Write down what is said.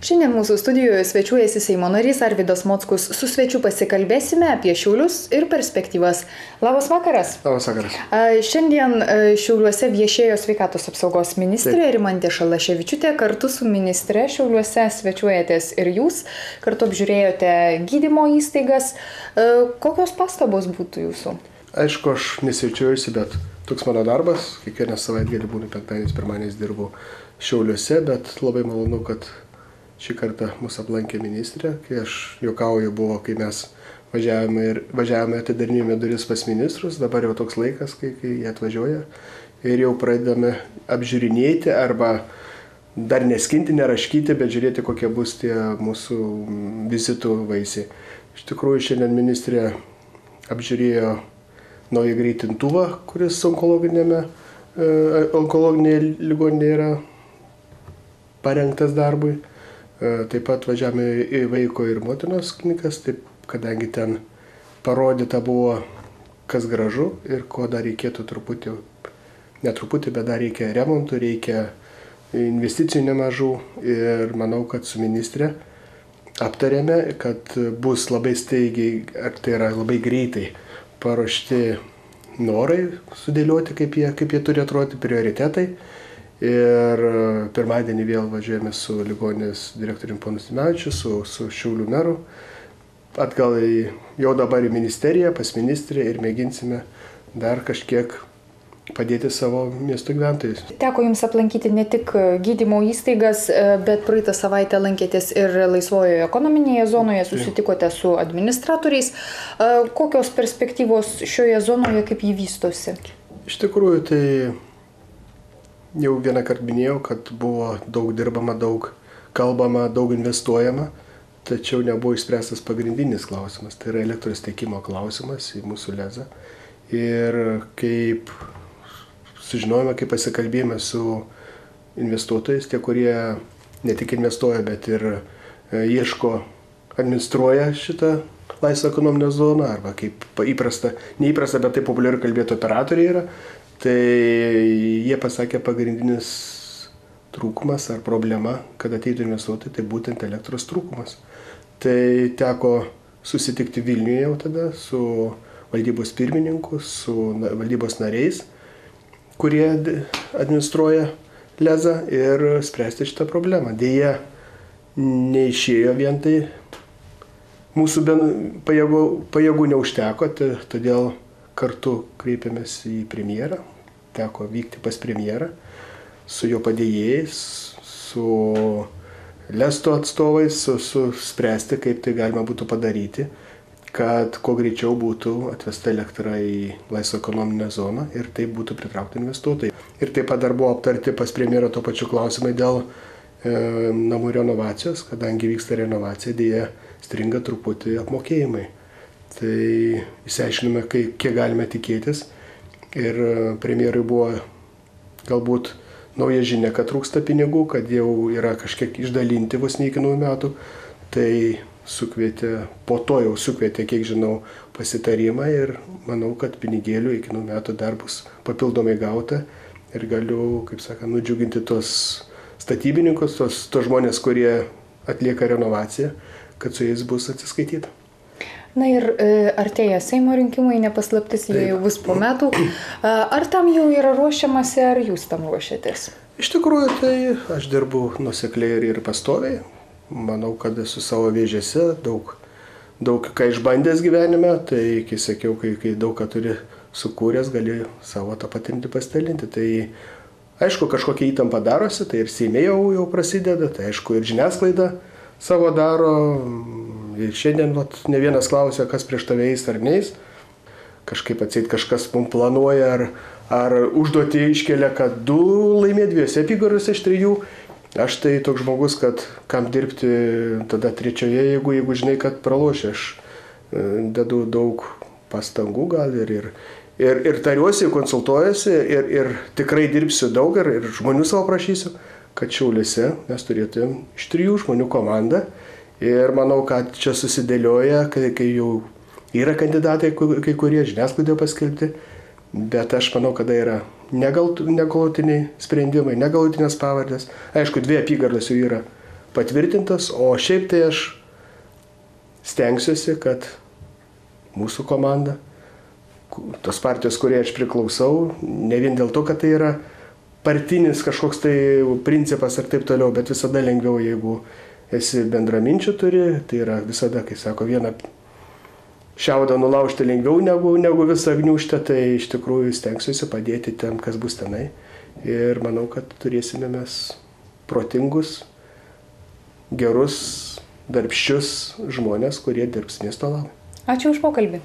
Šiandien mūsų studijoje svečiuojasi Seimo narys Arvydas Mockus. Su svečiu pasikalbėsime apie Šiaulius ir perspektyvas. Labas vakaras. Labas vakaras. Šiandien Šiauliuose viešėjo sveikatos apsaugos ministrė Rimantė Šalaševičiūtė. Kartu su ministre Šiauliuose svečiuojatės ir jūs. Kartu apžiūrėjote gydymo įstaigas. Kokios pastabos būtų jūsų? Aišku, aš nesvečiuojusi, bet toks mano darbas. Kiekvieną savaitgalį būnu penktadieniais, pirmadieniais dirbu Šiauliuose, bet labai malonu, kad šį kartą mus aplankė ministrė. Kai aš juokauju, buvo, kai mes važiavome atidarinėjome duris pas ministrus, dabar jau toks laikas, kai jie atvažiuoja ir jau pradedame apžiūrinėti arba dar neskinti, neraškyti, bet žiūrėti, kokie bus tie mūsų vizitų vaisiai. Iš tikrųjų, šiandien ministrė apžiūrėjo naują greitintuvą, kuris onkologinėje ligoninėje yra parengtas darbui. Taip pat važiavome į vaiko ir motinos klinikas, taip, kadangi ten parodyta buvo, kas gražu ir ko dar reikėtų bet dar reikia remontų, reikia investicijų nemažų ir manau, kad su ministre aptarėme, kad bus labai staigiai, ar tai yra labai greitai paruošti norai sudėlioti, kaip jie turi atrodyti, prioritetai. Ir pirmadienį vėl važiuojame su ligoninės direktoriumi ponu Stimevičiu, su Šiaulių meru, atgal jau dabar į ministeriją, pas ministrę ir mėginsime dar kažkiek padėti savo miesto gyventojus. Teko jums aplankyti ne tik gydymo įstaigas, bet praeitą savaitę lankėtės ir laisvojoje ekonominėje zonoje, susitikote su administratoriais. Kokios perspektyvos šioje zonoje, kaip jį vystosi? Iš tikrųjų, tai jau vieną kartą minėjau, kad buvo daug dirbama, daug kalbama, daug investuojama, tačiau nebuvo išspręstas pagrindinis klausimas, tai yra elektros tiekimo klausimas į mūsų lezą. Ir kaip sužinojome, kaip pasikalbėjome su investuotojais, tie, kurie ne tik investuoja, bet ir administruoja šitą laisvą ekonominę zoną, arba kaip neįprasta, bet taip populiaru kalbėti operatoriai yra. Tai jie pasakė, pagrindinis trūkumas ar problema, kad ateitų investuotojai, tai būtent elektros trūkumas. Tai teko susitikti Vilniuje jau tada su valdybos pirmininku, su valdybos nariais, kurie administruoja lezą ir spręsti šitą problemą. Deja, neišėjo vien tai, mūsų pajėgų neužteko, todėl kartu kreipėmės į premjerą, teko vykti pas premjerą, su jo padėjėjais, su lesto atstovais, spręsti, kaip tai galima būtų padaryti, kad kuo greičiau būtų atvesta elektra į laisvą ekonominę zoną ir taip būtų pritraukti investuotojai. Ir taip pat dar buvo aptarti pas premjerą tuo pačiu klausimai dėl namų renovacijos, kadangi vyksta renovacija, dėja stringa truputį apmokėjimai. Tai išsiaiškinome, kiek galime tikėtis ir premjerui buvo galbūt nauja žinia, kad trūksta pinigų, kad jau yra kažkiek išdalinti vos ne iki naujų metų. Tai po to jau sukvietė, kiek žinau, pasitarimą ir manau, kad pinigėlių iki naujų metų dar bus papildomai gauta ir galiu, kaip sakant, nudžiuginti tos statybininkus, tos žmonės, kurie atlieka renovaciją, kad su jais bus atsiskaityta. Na ir artėja Seimo rinkimai, nepaslaptis, jie jau bus po metų. Ar tam jau yra ruošiamasi, ar jūs tam ruošiatės? Iš tikrųjų, tai aš dirbu nuosekliai ir pastoviai. Manau, kad esu savo vėžėse, daug ką išbandęs gyvenime, tai, kai sakiau, kai daug ką turi sukūręs, gali savo tą patirtį pasidalinti. Tai aišku, kažkokia įtampa darosi, tai ir Seime jau prasideda, tai aišku, ir žiniasklaida savo daro. Ir šiandien ne vienas klausia, kas prieš tave eis ar neis. Kažkaip atseit kažkas mums planuoja ar užduotį iškelia, kad 2 laimė 2 apygardose iš 3. Aš tai toks žmogus, kad kam dirbti tada 3, jeigu žinai, kad praloši. Aš dedu daug pastangų gal ir tariuosi, konsultuojuosi ir tikrai dirbsiu daug ir žmonių savo prašysiu, kad Šiauliuose mes turėtumėm iš 3 žmonių komandą. Ir manau, kad čia susidėlioja, kai jau yra kandidatai, kai kurie žiniasklaidoje paskelbti, bet aš manau, kada yra negalutiniai sprendimai, negalutinės pavardės. Aišku, 2 apygardos jau yra patvirtintas, o šiaip tai aš stengsiuosi, kad mūsų komanda, tos partijos, kurie aš priklausau, ne vien dėl to, kad tai yra partinis kažkoks tai principas ir taip toliau, bet visada lengviau, jeigu esi bendraminčių turi, tai yra visada, kai sako, vieną šiaudą nulaužti lengviau negu visą gniūžtę, tai iš tikrųjų stengsiuosi padėti ten, kas bus tenai. Ir manau, kad turėsime mes protingus, gerus, darbščius žmonės, kurie dirbs miesto labui. Ačiū už pokalbį.